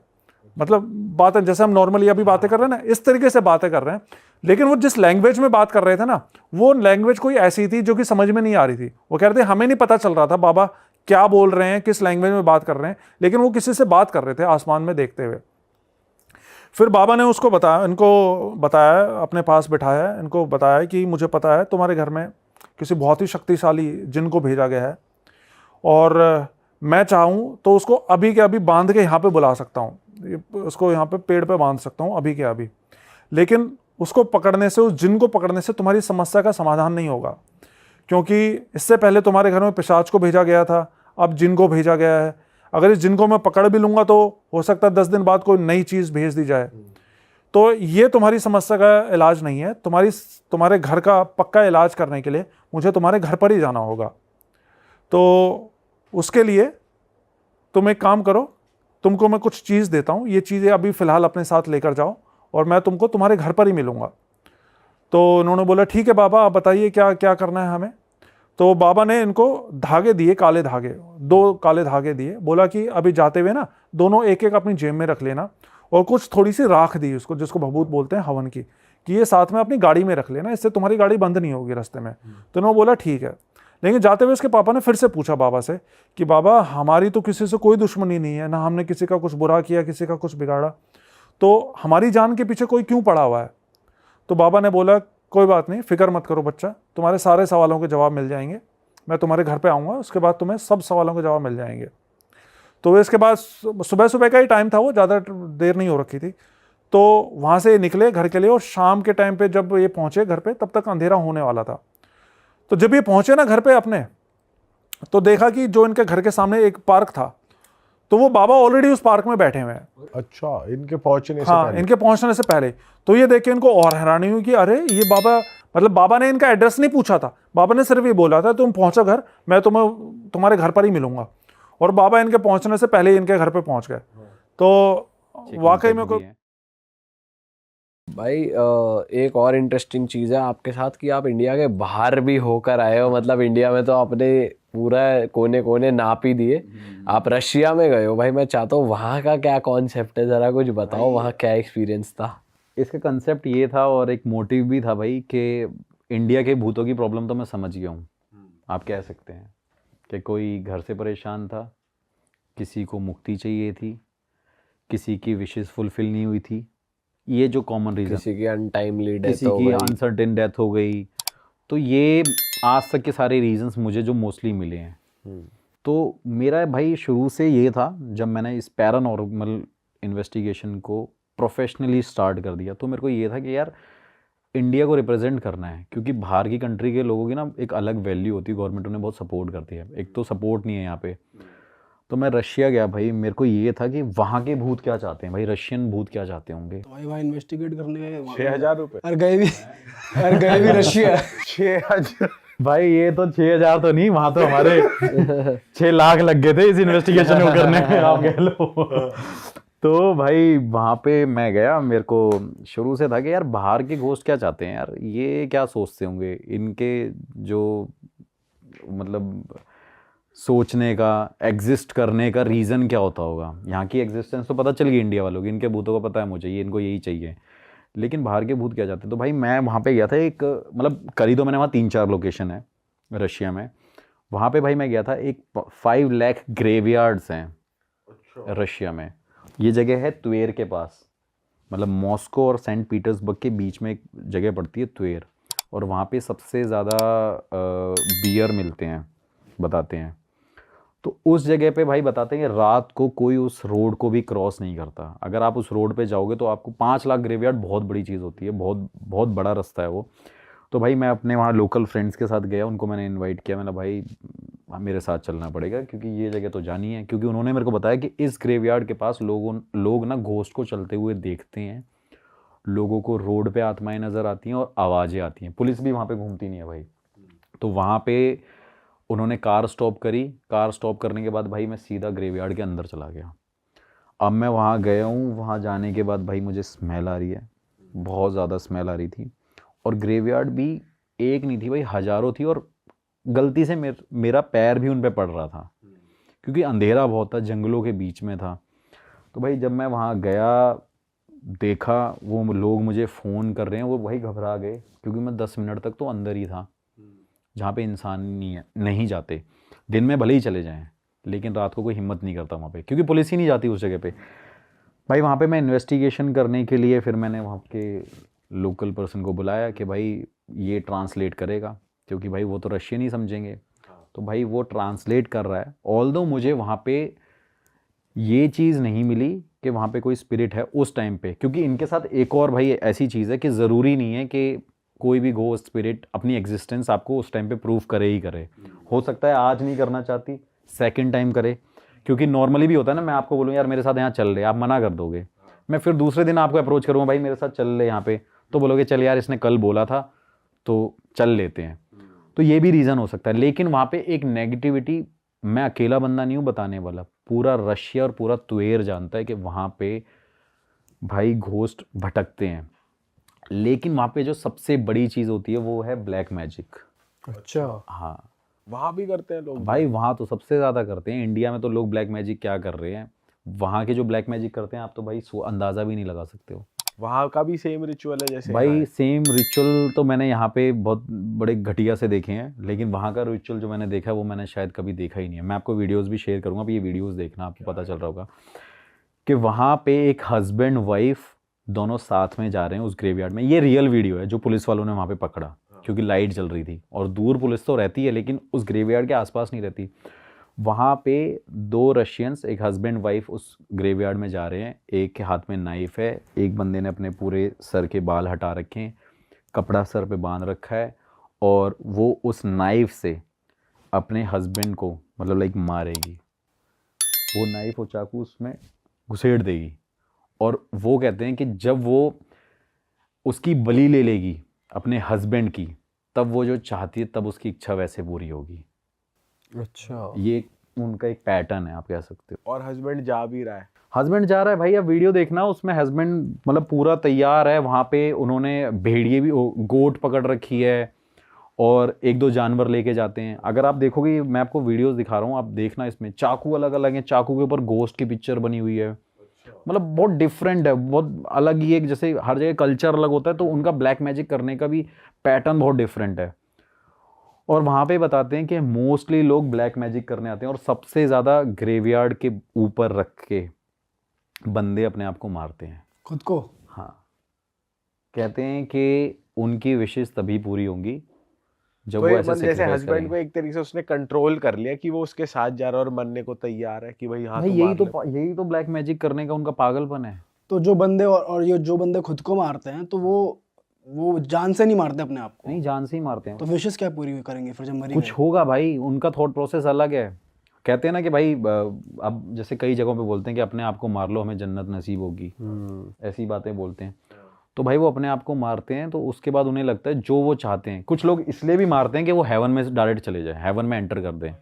मतलब बातें जैसे हम नॉर्मली अभी बातें कर रहे हैं ना, इस तरीके से बातें कर रहे हैं। लेकिन वो जिस लैंग्वेज में बात कर रहे थे ना, वो लैंग्वेज कोई ऐसी थी जो कि समझ में नहीं आ रही थी। वो कह रहे थे हमें नहीं पता चल रहा था बाबा क्या बोल रहे हैं, किस लैंग्वेज में बात कर रहे हैं, लेकिन वो किसी से बात कर रहे थे आसमान में देखते हुए। फिर बाबा ने उसको बताया, इनको बताया, अपने पास बिठाया, इनको बताया कि मुझे पता है तुम्हारे घर में किसी बहुत ही शक्तिशाली जिन को भेजा गया है, और मैं चाहूँ तो उसको अभी के अभी बांध के यहाँ पे बुला सकता हूँ, उसको यहाँ पे पेड़ पे बांध सकता हूँ अभी के अभी। लेकिन उसको पकड़ने से, उस जिन को पकड़ने से तुम्हारी समस्या का समाधान नहीं होगा, क्योंकि इससे पहले तुम्हारे घर में पिशाच को भेजा गया था, अब जिन को भेजा गया है। अगर इस जिन को मैं पकड़ भी लूँगा तो हो सकता है 10 दिन बाद कोई नई चीज़ भेज दी जाए। तो ये तुम्हारी समस्या का इलाज नहीं है, तुम्हारे घर का पक्का इलाज करने के लिए मुझे तुम्हारे घर पर ही जाना होगा। तो उसके लिए तुम एक काम करो, तुमको मैं कुछ चीज़ देता हूँ, ये चीज़ें अभी फ़िलहाल अपने साथ लेकर जाओ, और मैं तुमको तुम्हारे घर पर ही मिलूँगा। तो उन्होंने बोला ठीक है बाबा, आप बताइए क्या क्या करना है हमें। तो बाबा ने इनको धागे दिए, काले धागे, 2 काले धागे दिए। बोला कि अभी जाते हुए ना दोनों एक एक अपनी जेब में रख लेना, और कुछ थोड़ी सी राख दी उसको, जिसको भभूत बोलते हैं हवन की, कि ये साथ में अपनी गाड़ी में रख लेना, इससे तुम्हारी गाड़ी बंद नहीं होगी रास्ते में। तो उन्होंने बोला ठीक है। लेकिन जाते हुए उसके पापा ने फिर से पूछा बाबा से कि बाबा हमारी तो किसी से कोई दुश्मनी नहीं है, ना हमने किसी का कुछ बुरा किया, किसी का कुछ बिगाड़ा, तो हमारी जान के पीछे कोई क्यों पड़ा हुआ है। तो बाबा ने बोला कोई बात नहीं, फिक्र मत करो बच्चा, तुम्हारे सारे सवालों के जवाब मिल जाएंगे। मैं तुम्हारे घर पे आऊँगा, उसके बाद तुम्हें सब सवालों के जवाब मिल जाएंगे। तो इसके बाद सुबह सुबह का ही टाइम था, वो ज़्यादा देर नहीं हो रखी थी। तो वहाँ से निकले घर के लिए, और शाम के टाइम पे जब ये पहुँचे घर पे, तब तक अंधेरा होने वाला था। तो जब ये पहुँचे ना घर पे अपने, तो देखा कि जो इनके घर के सामने एक पार्क था, तो वो बाबा ऑलरेडी उस पार्क में बैठे हुए हैं। अच्छा, इनके पहुंचने से हाँ, पहले। इनके पहुंचने से पहले। तो ये देख के इनको और हैरानी हुई कि अरे ये बाबा, मतलब बाबा ने इनका एड्रेस नहीं पूछा था, बाबा ने सिर्फ ये बोला था तुम पहुंचो घर, मैं तुम्हें तुम्हारे घर पर ही मिलूंगा। और बाबा इनके पहुंचने से पहले इनके घर पे पहुंच गए। तो वाकई में कोई भाई एक और इंटरेस्टिंग चीज़ है आपके साथ कि आप इंडिया के बाहर भी होकर आए हो। मतलब इंडिया में तो आपने पूरा कोने कोने नाप ही दिए, आप रशिया में गए हो। भाई मैं चाहता हूँ वहाँ का क्या कॉन्सेप्ट है, ज़रा कुछ बताओ, वहाँ क्या एक्सपीरियंस था। इसका कंसेप्ट ये था, और एक मोटिव भी था भाई, कि इंडिया के भूतों की प्रॉब्लम तो मैं समझ गया हूँ, आप कह सकते हैं कि कोई घर से परेशान था, किसी को मुक्ति चाहिए थी, किसी की विशेस फुलफिल नहीं हुई थी, ये जो कॉमन रीज़न, किसी की अनटाइमली डेथ किसी हो की गई, अनसर्टेन डेथ हो गई। तो ये आज तक के सारे रीजंस मुझे जो मोस्टली मिले हैं। तो मेरा भाई शुरू से ये था, जब मैंने इस पैरानॉर्मल इन्वेस्टिगेशन को प्रोफेशनली स्टार्ट कर दिया, तो मेरे को ये था कि यार इंडिया को रिप्रेजेंट करना है, क्योंकि बाहर की कंट्री के लोगों की ना एक अलग वैल्यू होती है, गवर्नमेंट उन्हें बहुत सपोर्ट करती है, एक तो सपोर्ट नहीं है यहाँ पे। तो मैं रशिया गया भाई, मेरे को ये था कि वहाँ के भूत क्या चाहते हैं भाई, रशियन भूत क्या चाहते होंगे। तो भाई वहाँ इन्वेस्टिगेट करने गए 6,000 रुपए। और गए भी रशिया। 6,000 भाई ये तो 6,000 तो नहीं, वहाँ तो हमारे 6 लाख लग गए थे इस इन्वेस्टिगेशन को करने में, आप कह लो। तो भाई वहाँ पे मैं गया, मेरे को शुरू से था कि यार बाहर के घोस्ट क्या चाहते हैं यार, ये क्या सोचते होंगे, इनके जो मतलब सोचने का, एग्जिस्ट करने का रीज़न क्या होता होगा। यहाँ की एग्जिस्टेंस तो पता चल गई इंडिया वालों की, इनके भूतों का पता है मुझे, ये इनको यही चाहिए, लेकिन बाहर के भूत क्या चाहते हैं। तो भाई मैं वहाँ पे गया था, एक मतलब करी तो मैंने वहाँ 3-4 लोकेशन है रशिया में। वहाँ पे भाई मैं गया था, एक 5 लाख ग्रेवयार्ड्स हैं रशिया में। ये जगह है त्वेर के पास, मतलब मॉस्को और सेंट पीटर्सबर्ग के बीच में एक जगह पड़ती है त्वेर, और वहाँ पे सबसे ज़्यादा बियर मिलते हैं बताते हैं। तो उस जगह पे भाई बताते हैं कि रात को कोई उस रोड को भी क्रॉस नहीं करता। अगर आप उस रोड पे जाओगे तो आपको 5 लाख ग्रेवयार्ड बहुत बड़ी चीज़ होती है, बहुत बहुत बड़ा रास्ता है वो। तो भाई मैं अपने वहाँ लोकल फ्रेंड्स के साथ गया, उनको मैंने इनवाइट किया, मैंने भाई मेरे साथ चलना पड़ेगा क्योंकि ये जगह तो जानी है। क्योंकि उन्होंने मेरे को बताया कि इस ग्रेवयार्ड के पास लोग ना घोस्ट को चलते हुए देखते हैं, लोगों को रोड पे आत्माएं नज़र आती हैं और आवाज़ें आती हैं। पुलिस भी वहाँ पे घूमती नहीं है भाई। तो वहाँ पे उन्होंने कार स्टॉप करी, कार स्टॉप करने के बाद भाई मैं सीधा ग्रेवयार्ड के अंदर चला गया। अब मैं वहाँ गया हूँ, वहाँ जाने के बाद भाई मुझे स्मेल आ रही है, बहुत ज़्यादा स्मेल आ रही थी। और ग्रेवयार्ड भी एक नहीं थी भाई, हज़ारों थी। और गलती से मेरा पैर भी उन पे पड़ रहा था क्योंकि अंधेरा बहुत था, जंगलों के बीच में था। तो भाई जब मैं वहाँ गया, देखा वो लोग मुझे फ़ोन कर रहे हैं, वो भाई घबरा गए क्योंकि मैं 10 मिनट तक तो अंदर ही था जहाँ पे इंसान नहीं जाते। दिन में भले ही चले जाएं लेकिन रात को कोई हिम्मत नहीं करता वहाँ पे, क्योंकि पुलिस ही नहीं जाती उस जगह पे। भाई वहाँ पे मैं इन्वेस्टिगेशन करने के लिए फिर मैंने वहाँ के लोकल पर्सन को बुलाया कि भाई ये ट्रांसलेट करेगा, क्योंकि भाई वो तो रशियन ही समझेंगे। तो भाई वो ट्रांसलेट कर रहा है। ऑल्दो मुझे वहाँ पे ये चीज़ नहीं मिली कि वहाँ पे कोई स्पिरिट है उस टाइम पे, क्योंकि इनके साथ एक और भाई ऐसी चीज़ है कि ज़रूरी नहीं है कि कोई भी घोस्ट स्पिरिट अपनी एग्जिस्टेंस आपको उस टाइम पे प्रूव करे ही करे। हो सकता है आज नहीं करना चाहती, सेकंड टाइम करे। क्योंकि नॉर्मली भी होता है ना, मैं आपको बोलूँ यार मेरे साथ यहाँ चल रहे, आप मना कर दोगे, मैं फिर दूसरे दिन आपको अप्रोच करूँगा भाई मेरे साथ चल रहे यहाँ पे, तो बोलोगे चल यार इसने कल बोला था तो चल लेते हैं। तो ये भी रीज़न हो सकता है। लेकिन वहाँ पे एक नेगेटिविटी, मैं अकेला बंदा नहीं हूँ बताने वाला, पूरा रशिया और पूरा तुएर जानता है कि वहाँ पे भाई घोस्ट भटकते हैं। लेकिन वहाँ पे जो सबसे बड़ी चीज़ होती है वो है ब्लैक मैजिक। अच्छा, हाँ वहाँ भी करते हैं लोग भाई, वहाँ तो सबसे ज़्यादा करते हैं। इंडिया में तो लोग ब्लैक मैजिक क्या कर रहे हैं, वहाँ के जो ब्लैक मैजिक करते हैं आप तो भाई अंदाज़ा भी नहीं लगा सकते हो। वहाँ का भी सेम रिचुअल है जैसे भाई सेम रिचुअल तो मैंने यहाँ पे बहुत बड़े घटिया से देखे हैं, लेकिन वहाँ का रिचुअल जो मैंने देखा है वो मैंने शायद कभी देखा ही नहीं है। मैं आपको वीडियोस भी शेयर करूँगा, अब ये वीडियोस देखना, आपको पता चल रहा होगा कि वहाँ पे एक हस्बैंड वाइफ दोनों साथ में जा रहे हैं उस ग्रेवयार्ड में। ये रियल वीडियो है जो पुलिस वालों ने वहाँ पे पकड़ा, क्योंकि लाइट जल रही थी और दूर पुलिस तो रहती है लेकिन उस ग्रेवयार्ड के आसपास नहीं रहती। वहाँ पे 2 रशियंस, एक हस्बैंड वाइफ उस ग्रेवयार्ड में जा रहे हैं। एक के हाथ में नाइफ है, एक बंदे ने अपने पूरे सर के बाल हटा रखे हैं, कपड़ा सर पे बांध रखा है, और वो उस नाइफ से अपने हस्बैंड को मतलब लाइक मारेगी। वो नाइफ और चाकू उसमें घुसेड़ देगी, और वो कहते हैं कि जब वो उसकी बलि ले लेगी अपने हस्बैंड की, तब वो जो चाहती है तब उसकी इच्छा वैसे पूरी होगी। अच्छा, ये उनका एक पैटर्न है, आप कह सकते हो। और हस्बैंड जा भी रहा है, हस्बैंड जा रहा है भाई, अब वीडियो देखना, उसमें हस्बैंड मतलब पूरा तैयार है। वहाँ पे उन्होंने भेड़िए भी, गोट पकड़ रखी है और 1-2 जानवर लेके जाते हैं। अगर आप देखोगे, मैं आपको वीडियोस दिखा रहा हूँ, आप देखना, इसमें चाकू अलग अलग हैं, चाकू के ऊपर घोस्ट की पिक्चर बनी हुई है। मतलब बहुत डिफरेंट है, बहुत अलग ही एक, जैसे हर जगह कल्चर अलग होता है तो उनका ब्लैक मैजिक करने का भी पैटर्न बहुत डिफरेंट है। और वहाँ पे बताते हैं कि मोस्टली लोग ब्लैक मैजिक करने आते हैं और सबसे ज़्यादा ग्रेवयार्ड के ऊपर रख के बंदे अपने आप को मारते हैं, खुद को। हाँ, कहते हैं कि उनकी विशेष तभी पूरी होंगी जब तो वो ये ऐसे जैसे sacrifice हस्बैंड करेंगे। को एक तरीके से उसने कंट्रोल कर लिया कि वो उसके साथ जा रहा है और मरने को तैयार है कि भाई हाँ भाई तो यही तो ब्लैक मैजिक करने का उनका पागलपन है। तो जो बंदे और ये जो बंदे खुद को मारते हैं तो वो जान से नहीं मारते अपने आप को, नहीं, जान से ही मारते हैं। तो विशेष क्या पूरी करेंगे फिर जब मरी कुछ होगा भाई, उनका थॉट प्रोसेस अलग है। कहते हैं ना कि भाई अब जैसे कई जगहों पे बोलते हैं कि अपने आप को मार लो हमें जन्नत नसीब होगी, ऐसी बातें बोलते हैं। तो भाई वो अपने आप को मारते हैं तो उसके बाद उन्हें लगता है जो वो चाहते हैं। कुछ लोग इसलिए भी मारते हैं कि वो हेवन में डायरेक्ट चले जाए, हेवन में एंटर कर दें,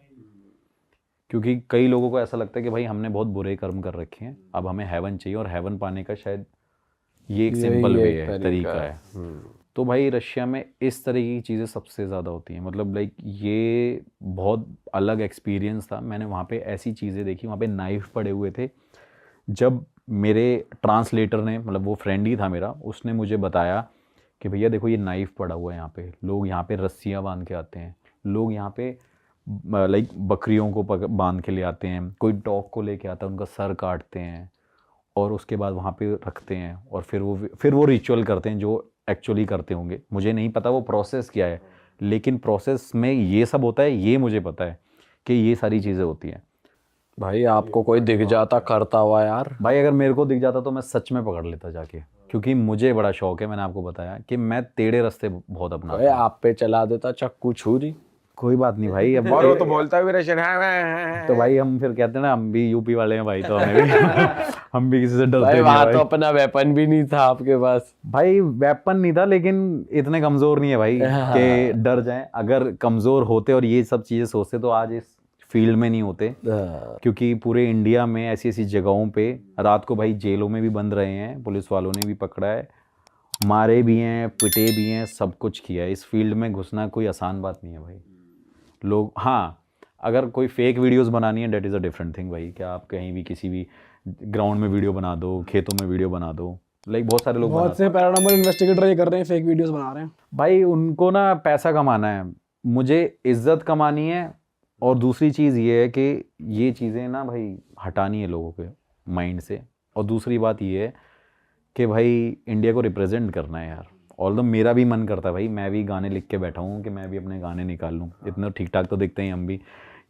क्योंकि कई लोगों को ऐसा लगता है कि भाई हमने बहुत बुरे कर्म कर रखे हैं, अब हमें हेवन चाहिए, और हेवन पाने का शायद ये एक सिंपल वे है, तरीका है। तो भाई रशिया में इस तरह की चीज़ें सबसे ज़्यादा होती हैं। मतलब लाइक ये बहुत अलग एक्सपीरियंस था। मैंने वहाँ पे ऐसी चीज़ें देखी, वहाँ पे नाइफ पड़े हुए थे। जब मेरे ट्रांसलेटर ने, मतलब वो फ्रेंड ही था मेरा, उसने मुझे बताया कि भैया देखो ये नाइफ पड़ा हुआ है यहाँ पे, लोग यहाँ पे रस्सियाँ बांध के आते हैं, लोग यहाँ पे लाइक बकरियों को बांध के ले आते हैं, कोई डॉग को लेके आता है, उनका सर काटते हैं और उसके बाद वहाँ पे रखते हैं, और फिर वो रिचुअल करते हैं जो एक्चुअली करते होंगे। मुझे नहीं पता वो प्रोसेस क्या है, लेकिन प्रोसेस में ये सब होता है, ये मुझे पता है कि ये सारी चीज़ें होती हैं। भाई आपको कोई दिख जाता करता हुआ यार, भाई अगर मेरे को दिख जाता तो मैं सच में पकड़ लेता जाके, क्योंकि मुझे बड़ा शौक है, मैंने आपको बताया कि मैं टेढ़े रास्ते बहुत अपना। भाई आप पे चला देता चक्कू छुरी। कोई बात नहीं भाई, अब और वो तो बोलता भी रशियन है। तो भाई हम फिर कहते हैं ना, हम भी यूपी वाले हैं भाई, तो हमें भी हम भी किसी से डरते भाई नहीं वहां हैं तो भाई। अपना वेपन भी नहीं था आपके पास। भाई वेपन नहीं था, लेकिन इतने कमजोर नहीं है भाई कि डर जाएं। अगर कमजोर होते और ये सब चीजें सोचते तो आज इस फील्ड में नहीं होते, क्योंकि पूरे इंडिया में ऐसी ऐसी जगहों पे रात को भाई जेलों में भी बंद रहे हैं, पुलिस वालों ने भी पकड़ा है, मारे भी हैं, पिटे भी हैं, सब कुछ किया है। इस फील्ड में घुसना कोई आसान बात नहीं है भाई। लोग, हाँ, अगर कोई फेक वीडियोस बनानी है, that is a different thing भाई। क्या आप कहीं भी किसी भी ग्राउंड में वीडियो बना दो, खेतों में वीडियो बना दो, लाइक बहुत सारे लोग बहुत बनाते से पैरानॉर्मल इन्वेस्टिगेटर ये कर रहे हैं, फेक वीडियोस बना रहे हैं। भाई। उनको ना पैसा कमाना है, मुझे इज्जत कमानी है, और दूसरी चीज़ ये है कि ये चीज़ें ना भाई हटानी है लोगों के माइंड से। और दूसरी बात ये है कि भाई इंडिया को रिप्रेजेंट करना है यार। ऑल्दो मेरा भी मन करता है भाई, मैं भी गाने लिख के बैठा हूँ कि मैं भी अपने गाने निकाल लूँ। इतना ठीक ठाक तो दिखते हैं हम भी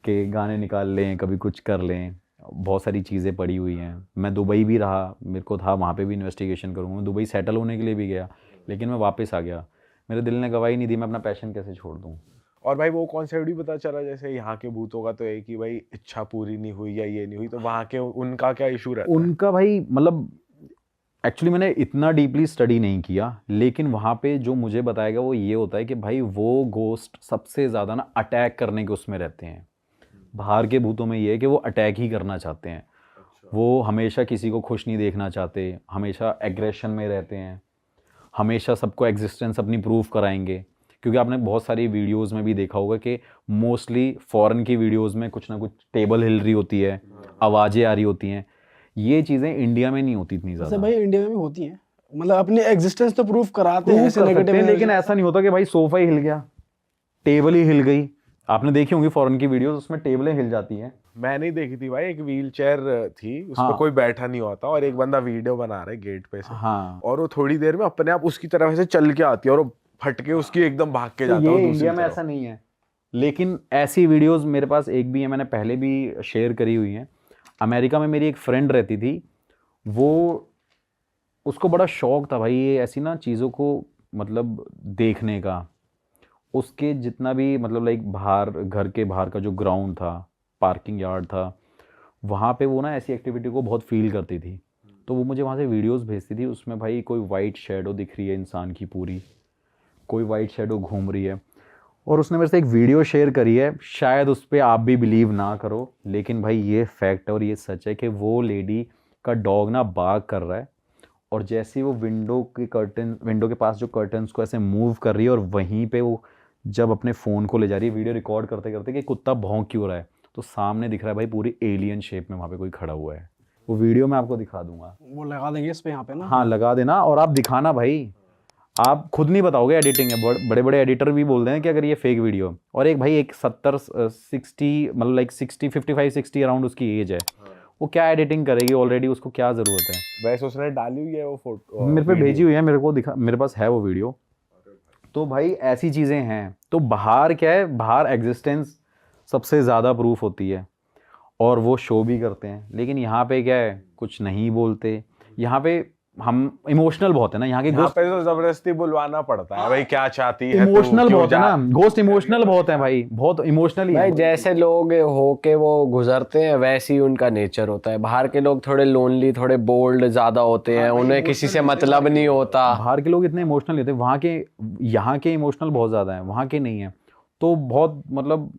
कि गाने निकाल लें, कभी कुछ कर लें। बहुत सारी चीज़ें पड़ी हुई हैं। मैं दुबई भी रहा, मेरे को था वहाँ पे भी इन्वेस्टिगेशन करूँगा। मैं दुबई सेटल होने के लिए भी गया, लेकिन मैं वापस आ गया। मेरे दिल ने गवाही नहीं दी, मैं अपना पैशन कैसे छोड़ दूँ। और भाई वो कौन सा वीडियो पता चला, जैसे यहाँ के भूतों का तो है कि भाई इच्छा पूरी नहीं हुई या ये नहीं हुई, तो वहाँ के उनका क्या इशू रहता है? उनका भाई मतलब एक्चुअली मैंने इतना डीपली स्टडी नहीं किया, लेकिन वहाँ पे जो मुझे बताया गया वो ये होता है कि भाई वो गोस्ट सबसे ज़्यादा ना अटैक करने के उसमें रहते हैं। बाहर के भूतों में ये है कि वो अटैक ही करना चाहते हैं। वो हमेशा किसी को खुश नहीं देखना चाहते, हमेशा एग्रेशन में रहते हैं, हमेशा सबको एग्जिस्टेंस अपनी प्रूफ कराएंगे। क्योंकि आपने बहुत सारी वीडियोस में भी देखा होगा कि मोस्टली फॉरेन की वीडियोस में कुछ ना कुछ टेबल हिल रही होती है, आवाज़ें आ रही होती हैं। ये चीज़ें इंडिया में नहीं होती इतनी जैसे ज़्यादा। भाई इंडिया में भी होती हैं, मतलब अपनी एग्जिस्टेंस तो प्रूफ कराते हैं ऐसे नेगेटिव, लेकिन ऐसा नहीं होता कि भाई सोफा ही हिल गया, टेबल ही हिल गई। आपने देखी होंगी फॉरेन की वीडियोस, उसमें टेबलें हिल जाती हैं। मैं नहीं देखी थी भाई, एक व्हील चेयर थी, उस हाँ। पर कोई बैठा नहीं होता और एक बंदा वीडियो बना रहा है गेट पे से, हाँ, और वो थोड़ी देर में अपने आप उसकी तरफ से चल के आती है और वो फट के उसकी एकदम भाग के तो जाता है ये वो दूसरी इंडिया में तरफ। ऐसा नहीं है। लेकिन ऐसी वीडियोस मेरे पास एक भी है, मैंने पहले भी शेयर करी हुई हैं। अमेरिका में मेरी एक फ्रेंड रहती थी, वो उसको बड़ा शौक था भाई ये ऐसी ना चीज़ों को मतलब देखने का। उसके जितना भी मतलब लाइक बाहर, घर के बाहर का जो ग्राउंड था, पार्किंग यार्ड था, वहाँ पे वो ना ऐसी एक्टिविटी को बहुत फील करती थी। तो वो मुझे वहाँ से वीडियोस भेजती थी, उसमें भाई कोई वाइट शेडो दिख रही है इंसान की पूरी, कोई वाइट शेडो घूम रही है। और उसने मेरे से एक वीडियो शेयर करी है, शायद उस पर आप भी बिलीव ना करो, लेकिन भाई ये फैक्ट है और ये सच है कि वो लेडी का डॉग ना बाग कर रहा है, और जैसे ही वो विंडो के पास जो कर्टन्स को ऐसे मूव कर रही है, और वहीं पे वो जब अपने फ़ोन को ले जा रही है वीडियो रिकॉर्ड करते करते कि कुत्ता भौंक क्यों रहा है, तो सामने दिख रहा है भाई पूरी एलियन शेप में वहाँ पे कोई खड़ा हुआ है। वो वीडियो मैं आपको दिखा दूंगा। वो लगा देंगे इस पे यहाँ पे ना। हाँ लगा देना, और आप दिखाना भाई, आप खुद नहीं बताओगे एडिटिंग है। बड़े बड़े एडिटर भी बोल रहे हैं कि अगर ये फेक वीडियो। और एक भाई एक 60 मतलब लाइक 55-60 अराउंड उसकी एज है, वो क्या एडिटिंग करेगी, ऑलरेडी उसको क्या ज़रूरत है। वैसे उसने डाली हुई है वो फोटो, मेरे पे भेजी हुई है, मेरे को दिखा, मेरे पास है वो वीडियो। तो भाई ऐसी चीज़ें हैं। तो बाहर क्या है, बाहर एग्जिस्टेंस सबसे ज़्यादा प्रूफ होती है और वो शो भी करते हैं। लेकिन यहाँ पे क्या है, कुछ नहीं बोलते। यहाँ पे हम इमोशनल बहुत है ना, यहाँ के यहाँ गोस्ट पे तो जबरदस्ती बुलवाना पड़ता है भाई, क्या चाहती है तू, इमोशनल क्यों बहुत है जा- ना, गोस्ट इमोशनल बहुत है भाई, बहुत इमोशनली। भाई जैसे लोग होके वो गुजरते हैं वैसे ही उनका नेचर होता है। बाहर के लोग थोड़े लोनली, थोड़े बोल्ड ज्यादा होते हैं, उन्हें किसी से मतलब नहीं होता। बाहर के लोग इतने इमोशनल होते हैं, वहाँ के, यहाँ के इमोशनल बहुत ज़्यादा है, वहाँ के नहीं है। तो बहुत मतलब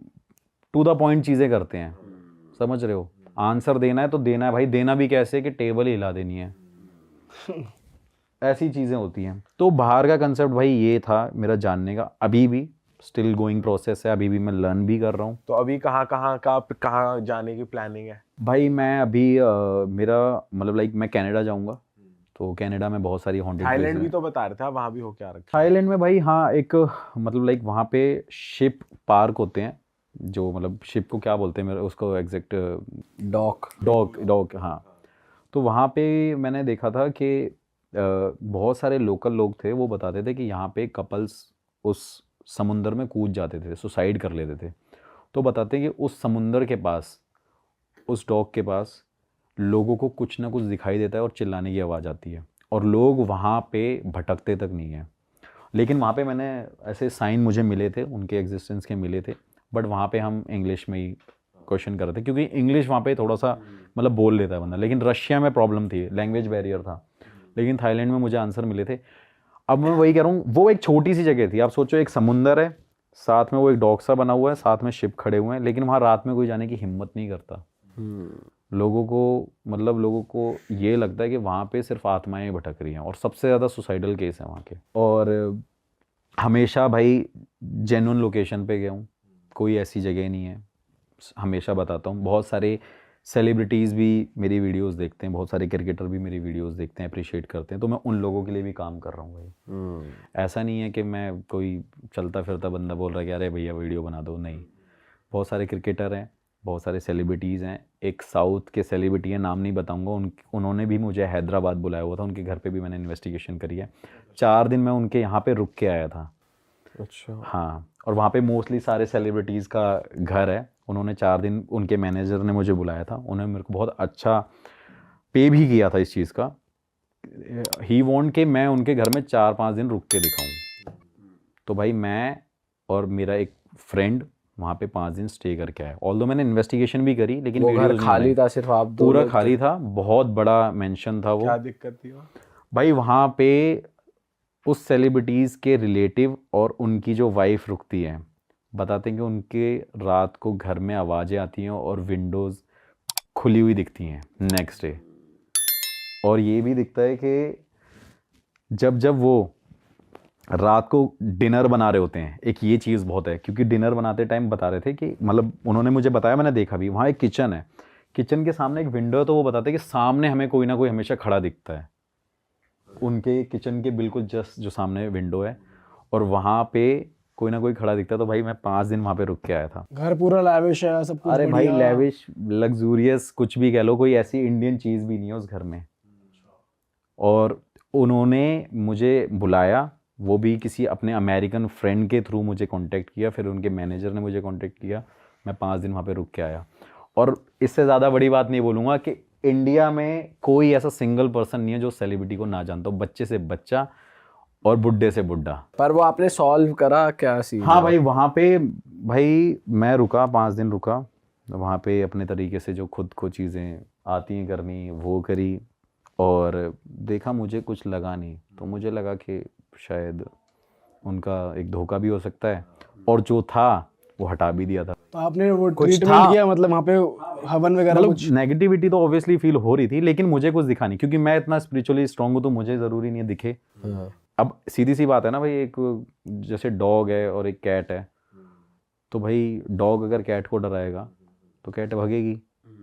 टू द पॉइंट चीज़ें करते हैं, समझ रहे हो। आंसर देना है तो देना है भाई, देना भी कैसे कि टेबल ही हिला देनी है। ऐसी चीज़ें होती हैं। तो बाहर का कंसेप्ट भाई ये था मेरा जानने का, अभी भी स्टिल गोइंग प्रोसेस है, अभी भी मैं लर्न भी कर रहा हूँ। तो अभी कहाँ जाने की प्लानिंग है? भाई मैं अभी मेरा मतलब लाइक मैं कनाडा जाऊँगा, तो कनाडा में बहुत सारी हॉन्टेड थाईलैंड प्लेसेस भी हैं। तो बता रहे थे, वहां भी हो क्या रखा? थाईलैंड में भाई हाँ, एक मतलब लाइक वहाँ पे शिप पार्क होते हैं, जो मतलब शिप को क्या बोलते हैं मेरे उसको एग्जैक्ट, डॉक हाँ। तो वहाँ पे मैंने देखा था कि बहुत सारे लोकल लोग थे, वो बताते थे कि यहाँ पे कपल्स उस समुंदर में कूद जाते थे, सुसाइड कर लेते थे। तो बताते हैं कि उस समुंदर के पास, उस डॉग के पास लोगों को कुछ ना कुछ दिखाई देता है और चिल्लाने की आवाज़ आती है, और लोग वहाँ पे भटकते तक नहीं है। लेकिन वहाँ पे मैंने ऐसे साइन मुझे मिले थे, उनके एग्जिस्टेंस के मिले थे, बट वहाँ पे हम इंग्लिश में ही क्वेश्चन कर रहे थे, क्योंकि इंग्लिश वहाँ पे थोड़ा सा मतलब बोल लेता है बंदा। लेकिन रशिया में प्रॉब्लम थी, लैंग्वेज बैरियर था। लेकिन थाईलैंड में मुझे आंसर मिले थे। अब मैं वही कह रहा हूँ, वो एक छोटी सी जगह थी। आप सोचो, एक समुंदर है, साथ में वो एक डॉग सा बना हुआ है, साथ में शिप खड़े हुए हैं, लेकिन वहाँ रात में कोई जाने की हिम्मत नहीं करता। लोगों को ये लगता है कि वहाँ पे सिर्फ आत्माएं भटक रही हैं, और सबसे ज़्यादा सुसाइडल केस है वहाँ के। और हमेशा भाई जेन्युइन लोकेशन पे गया हूँ, कोई ऐसी जगह नहीं है, हमेशा बताता हूँ। बहुत सारे सेलिब्रिटीज़ भी मेरी वीडियोस देखते हैं, बहुत सारे क्रिकेटर भी मेरी वीडियोस देखते हैं, अप्रिशिएट करते हैं, तो मैं उन लोगों के लिए भी काम कर रहा हूँ भाई। ऐसा नहीं है कि मैं कोई चलता फिरता बंदा बोल रहा है कि अरे भैया वीडियो बना दो, नहीं। बहुत सारे क्रिकेटर हैं, बहुत सारे सेलिब्रिटीज़ हैं। एक साउथ के सेलिब्रिटी है, नाम नहीं बताऊंगा, उन्होंने भी मुझे हैदराबाद बुलाया हुआ था, उनके घर पे भी मैंने इन्वेस्टिगेशन करी है। 4 दिन मैं उनके यहाँ पे रुक के आया था। अच्छा। हाँ, और वहाँ पे मोस्टली सारे सेलिब्रिटीज़ का घर है। उन्होंने 4 दिन, उनके मैनेजर ने मुझे बुलाया था, उन्होंने मेरे को बहुत अच्छा पे भी किया था इस चीज़ का। ही वॉन्ट कि मैं उनके घर में 4-5 दिन रुक के दिखाऊं। तो भाई मैं और मेरा एक फ्रेंड वहाँ पे 5 दिन स्टे करके आया। ऑल्दो मैंने इन्वेस्टिगेशन भी करी, लेकिन वो घर वीडियोज़ नहीं खाली बनाई। था, सिर्फ आप दो पूरा लोग थे? खाली था, बहुत बड़ा मेंशन था वो। क्या दिक्कत थी वहाँ? भाई वहाँ पे उस सेलिब्रिटीज़ के रिलेटिव और उनकी जो वाइफ रुकती है, बताते हैं कि उनके रात को घर में आवाज़ें आती हैं और विंडोज़ खुली हुई दिखती हैं नेक्स्ट डे। और ये भी दिखता है कि जब जब वो रात को डिनर बना रहे होते हैं, एक ये चीज़ बहुत है, क्योंकि डिनर बनाते टाइम बता रहे थे कि मतलब उन्होंने मुझे बताया, मैंने देखा भी, वहाँ एक किचन है, किचन के सामने एक विंडो है, तो वो बताते हैं कि सामने हमें कोई ना कोई हमेशा खड़ा दिखता है। उनके किचन के बिल्कुल जस्ट जो सामने विंडो है, और वहाँ पे कोई ना कोई खड़ा दिखता है। तो भाई मैं 5 दिन वहाँ पे रुक के आया था। घर पूरा लैविश है, सब कुछ अरे भाई बढ़िया। लेविश, लग्जूरियस, कुछ भी कह लो, कोई ऐसी इंडियन चीज़ भी नहीं है उस घर में। और उन्होंने मुझे बुलाया, वो भी किसी अपने अमेरिकन फ्रेंड के थ्रू मुझे कांटेक्ट किया, फिर उनके मैनेजर ने मुझे कांटेक्ट किया, मैं 5 दिन वहाँ पे रुक के आया। और इससे ज़्यादा बड़ी बात नहीं बोलूँगा कि इंडिया में कोई ऐसा सिंगल पर्सन नहीं है जो सेलिब्रिटी को ना जानता हो, बच्चे से बच्चा और बुढ़े से बुढ़ा। पर वो आपने सॉल्व करा क्या सीन? हाँ भाई, वहाँ पे भाई मैं रुका, 5 दिन रुका वहाँ पे, अपने तरीके से जो खुद को चीज़ें आती हैं करनी वो करी, और देखा मुझे कुछ लगा नहीं। तो मुझे लगा कि शायद उनका एक धोखा भी हो सकता है, और जो था वो हटा भी दिया था। तो आपने वो कुछ ट्रीटमेंट था। किया, मतलब वहाँ पे हवन वगैरह मतलब कुछ? नेगेटिविटी तो ऑब्वियसली फील हो रही थी, लेकिन मुझे कुछ दिखा नहीं, क्योंकि मैं इतना स्पिरिचुअली स्ट्रांग हूँ, तो मुझे ज़रूरी नहीं है दिखे। हाँ। अब सीधी सी बात है ना भाई, एक जैसे डॉग है और एक कैट है, तो भाई डॉग अगर कैट को डराएगा तो कैट भागेगी।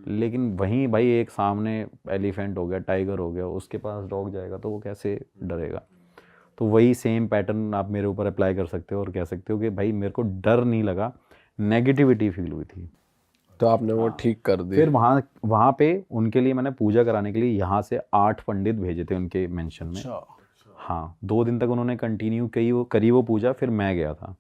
लेकिन वहीं भाई एक सामने एलिफेंट हो गया, टाइगर हो गया, उसके पास डॉग जाएगा तो वो कैसे डरेगा। तो वही सेम पैटर्न आप मेरे ऊपर अप्लाई कर सकते हो और कह सकते हो कि भाई मेरे को डर नहीं लगा, नेगेटिविटी फील हुई थी। तो आपने वो ठीक कर दी? फिर वहाँ पे उनके लिए मैंने पूजा कराने के लिए यहाँ से 8 पंडित भेजे थे उनके मेंशन में। हाँ, 2 दिन तक उन्होंने कंटिन्यू करी वो पूजा, फिर मैं गया था।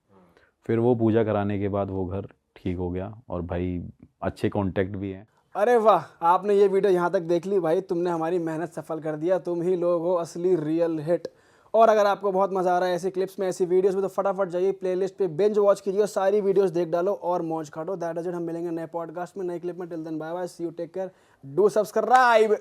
फिर वो पूजा कराने के बाद वो घर ठीक हो गया, और भाई अच्छे कांटेक्ट भी हैं। अरे वाह, आपने ये वीडियो यहाँ तक देख ली भाई, तुमने हमारी मेहनत सफल कर दिया। तुम ही लोग हो असली रियल हिट। और अगर आपको बहुत मजा आ रहा है ऐसी क्लिप्स में, ऐसी वीडियोस में, तो फटाफट जाइए प्लेलिस्ट पे बिंज वॉच कीजिए और सारी वीडियोस देख डालो और मौज काटो। That is it. हम मिलेंगे नए पॉडकास्ट में, नए क्लिप में। Till then bye bye, see you, take care, do subscribe.